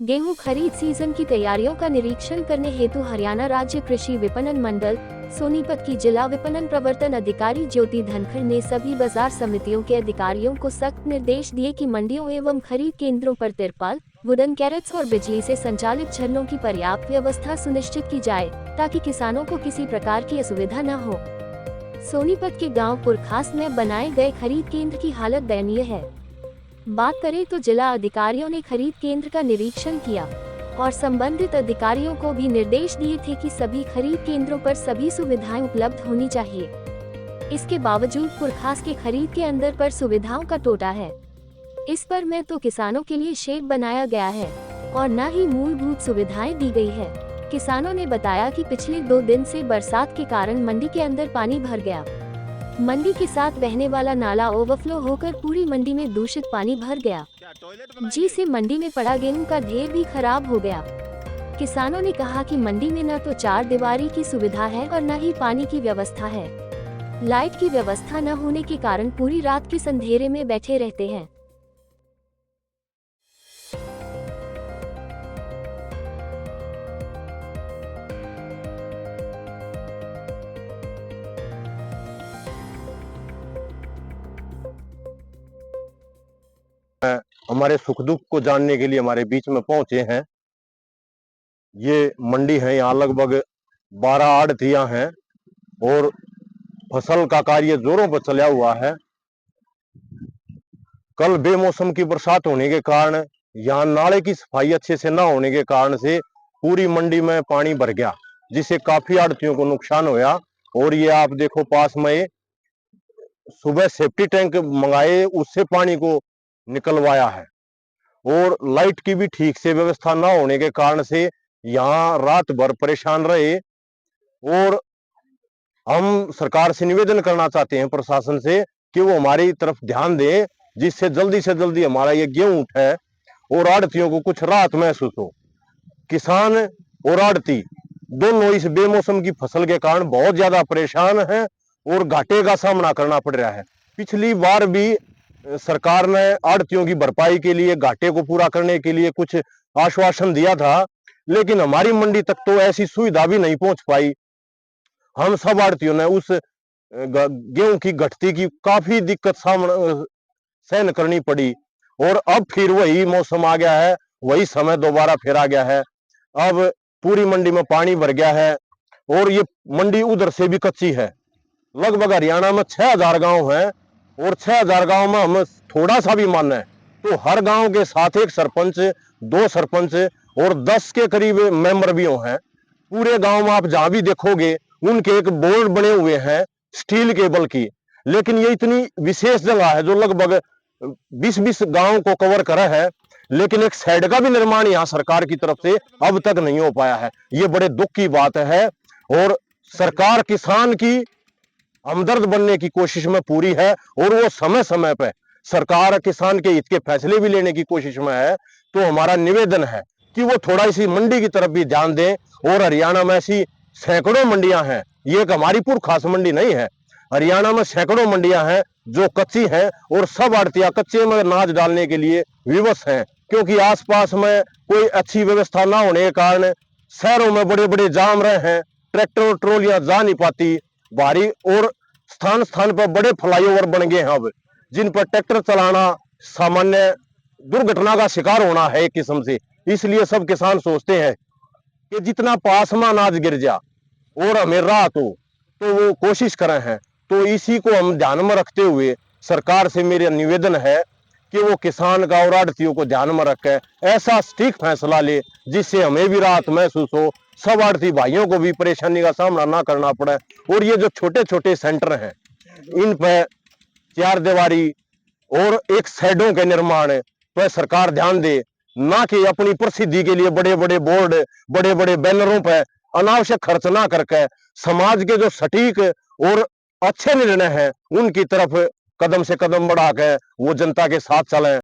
गेहूं खरीद सीजन की तैयारियों का निरीक्षण करने हेतु हरियाणा राज्य कृषि विपणन मंडल सोनीपत की जिला विपणन प्रवर्तन अधिकारी ज्योति धनखड़ ने सभी बाजार समितियों के अधिकारियों को सख्त निर्देश दिए कि मंडियों एवं खरीद केंद्रों पर तिरपाल, वुडन कैरेट्स और बिजली से संचालित झरनों की पर्याप्त व्यवस्था सुनिश्चित की जाए, ताकि किसानों को किसी प्रकार की असुविधा न हो। सोनीपत के गाँव पुरखास में बनाए गए खरीद केंद्र की हालत दयनीय है। बात करें तो जिला अधिकारियों ने खरीद केंद्र का निरीक्षण किया और संबंधित अधिकारियों को भी निर्देश दिए थे कि सभी खरीद केंद्रों पर सभी सुविधाएं उपलब्ध होनी चाहिए। इसके बावजूद पुरखास के खरीद के अंदर पर सुविधाओं का टोटा है। इस पर में तो किसानों के लिए शेड बनाया गया है और न ही मूलभूत सुविधाएं दी गई है। किसानों ने बताया कि पिछले 2 दिन से बरसात के कारण मंडी के अंदर पानी भर गया। मंडी के साथ बहने वाला नाला ओवरफ्लो होकर पूरी मंडी में दूषित पानी भर गया, जिससे मंडी में पड़ा गेहूं का ढेर भी खराब हो गया। किसानों ने कहा कि मंडी में न तो 4 दीवारी की सुविधा है और न ही पानी की व्यवस्था है। लाइट की व्यवस्था न होने के कारण पूरी रात के अंधेरे में बैठे रहते हैं। हमारे सुख दुख को जानने के लिए हमारे बीच में पहुंचे हैं। ये मंडी है, यहाँ लगभग 12 आड़तियां हैं और फसल का कार्य जोरों पर चला हुआ है। कल बेमौसम की बरसात होने के कारण यहाँ नाले की सफाई अच्छे से ना होने के कारण से पूरी मंडी में पानी भर गया, जिससे काफी आड़तियों को नुकसान होया। और ये आप देखो पास में सुबह सेफ्टी टैंक मंगाए, उससे पानी को निकलवाया है। और लाइट की भी ठीक से व्यवस्था ना होने के कारण से यहाँ रात भर परेशान रहे। और हम सरकार से निवेदन करना चाहते हैं, प्रशासन से, कि वो हमारी तरफ ध्यान दे, जिससे जल्दी से जल्दी हमारा ये गेहूं उठे और आड़तियों को कुछ राहत महसूस हो। किसान और आड़ती दोनों इस बेमौसम की फसल के कारण बहुत ज्यादा परेशान हैं और घाटे का सामना करना पड़ रहा है। पिछली बार भी सरकार ने आड़तियों की भरपाई के लिए, घाटे को पूरा करने के लिए कुछ आश्वासन दिया था, लेकिन हमारी मंडी तक तो ऐसी सुविधा भी नहीं पहुंच पाई। हम सब आड़तियों ने उस गेहूं की घटती की काफी दिक्कत सहन करनी पड़ी। और अब फिर वही मौसम आ गया है, वही समय दोबारा फिर आ गया है। अब पूरी मंडी में पानी भर गया है और ये मंडी उधर से भी कच्ची है। लगभग हरियाणा में 6000 गांव हैं और 6000 गांव में हम थोड़ा सा भी माने तो हर गांव के साथ एक सरपंच, 2 सरपंच और 10 के करीब मेंबर भी हैं। पूरे गांव में आप जहां भी देखोगे उनके एक बोर्ड बने हुए हैं स्टील केबल की। लेकिन ये इतनी विशेष जगह है जो लगभग 20-20 गांव को कवर करा है, लेकिन एक शेड का भी निर्माण यहाँ सरकार की तरफ से अब तक नहीं हो पाया है। ये बड़े दुख की बात है। और सरकार किसान की हमदर्द बनने की कोशिश में पूरी है और वो समय समय पे सरकार किसान के हित के फैसले भी लेने की कोशिश में है। तो हमारा निवेदन है कि वो थोड़ा इसी मंडी की तरफ भी ध्यान दें। और हरियाणा में ऐसी सैकड़ों मंडियां हैं, ये एक हमारी पुरखास मंडी नहीं है। हरियाणा में सैकड़ों मंडियां हैं जो कच्ची हैं और सब आड़तियां कच्चे में अनाज डालने के लिए विवश हैं, क्योंकि आसपास में कोई अच्छी व्यवस्था ना होने के कारण शहरों में बड़े बड़े जाम रहे हैं, ट्रैक्टर और ट्रॉलियां जा नहीं पाती भारी। और स्थान स्थान पर बड़े फ्लाईओवर बन गए हैं अब, जिन पर ट्रैक्टर चलाना सामान्य दुर्घटना का शिकार होना है एक किस्म से। इसलिए सब किसान सोचते हैं कि जितना पास में अनाज गिर जा और हमें राहत हो तो वो कोशिश कर रहे हैं। तो इसी को हम ध्यान में रखते हुए सरकार से मेरा निवेदन है कि वो किसान का और आड़तियों को ध्यान में रख ऐसा ठीक फैसला ले जिससे हमें भी राहत महसूस हो, सब आड़ती भाइयों को भी परेशानी का सामना ना करना पड़े। और ये जो छोटे छोटे सेंटर हैं इन पर 4 दीवारी और एक शेडों के निर्माण पर सरकार ध्यान दे, ना कि अपनी प्रसिद्धि के लिए बड़े बड़े बोर्ड, बड़े बड़े बैनरों पर अनावश्यक खर्च ना करके समाज के जो सटीक और अच्छे निर्णय हैं उनकी तरफ कदम से कदम बढ़ाकर वो जनता के साथ चलें।